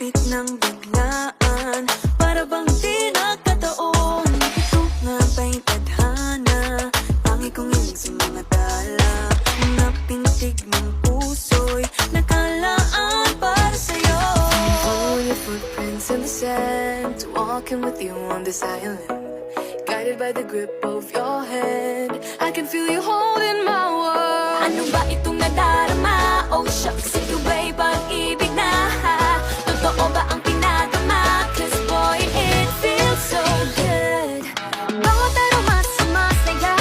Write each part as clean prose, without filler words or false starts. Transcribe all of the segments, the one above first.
Lumapit ng biglaan, para bang di nagkataon. Ito nga ba'y tadhana, tangi kong ilig sa mga tala. Mga pintig ng puso'y nakalaan para sa'yo. Following your footprints in the sand, walking with you on this island, guided by the grip of your hand. I can feel you holding my world. Ano ba itong nadarama? Oh shucks, ito ba'y pag-ibig na? Totoo ba ang pinadama? Cause boy, it feels so good. Bawat aroma sumasaya,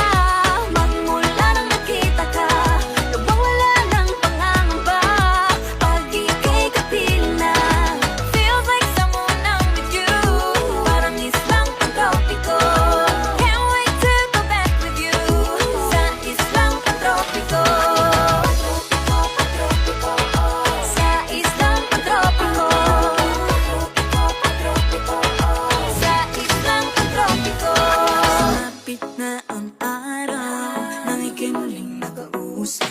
magmula nang nakita ka. Nawawala ng pangangamba, pag ika'y kapiling na. Feels like someone I'm with you, parang islang pantropiko. Can't wait to go back with you, sa islang pantropiko. Sa islang pantropiko. Sa islang pantropiko. Sumapit na ang araw, nang ika'y muling nakausap.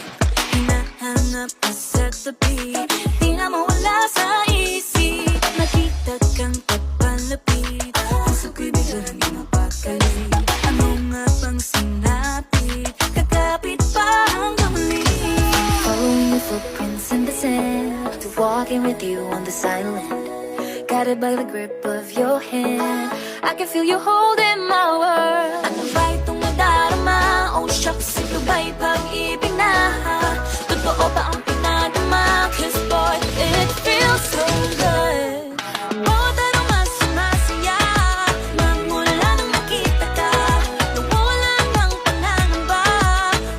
Hinahanap ka sa tabi, di na mawala sa isip. Nakita kang papalapit, puso ko'y biglang di mapakali. Ano nga bang sinapit, kakapit pa hanggang muli. Following your footprints in the sand, walking with you on this island, guided by the grip of your hand. I can feel you holding my world. Ano ba itong nadarama? Oh shucks, ito ba'y pag-ibig na? Totoo ba ang pinadama? Cause boy, it feels so good. Bawat aroma sumasaya, magmula nang nakita ka. Nawawala ng pangangamba,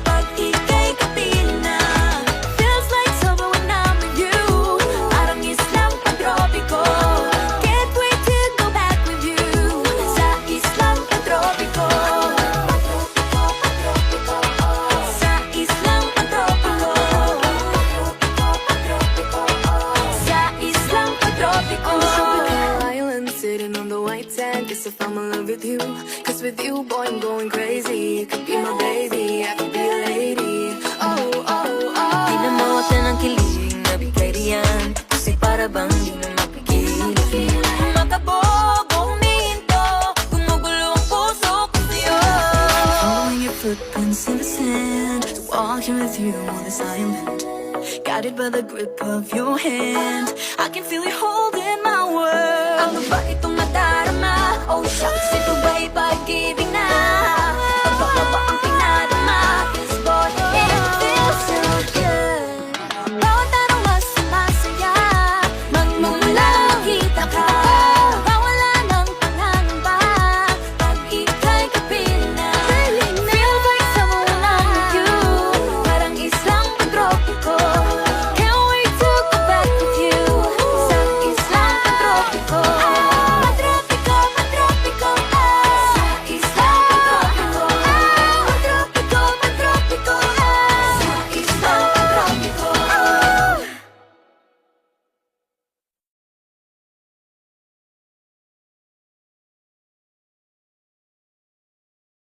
pag ika'y kapiling na. Feels like summer when I'm with you, parang islang pantropiko. Can't wait to go back with you, sa islang pantropiko. Sa islang pantropiko. Sa islang pantropiko. Island sitting on the white sand, guess I fell in love with you. Cause with you, boy, I'm going crazy. You could be my baby, I could be a lady. Oh, oh, oh. Pinamawatan ng kilig na bigay riyan, kasi para bang di na mapigil. Makabog o huminto, gumugulo ang puso ko sa'yo. Following your footprints in the sand, walking with you on this island, guided by the grip of your hand. I can feel you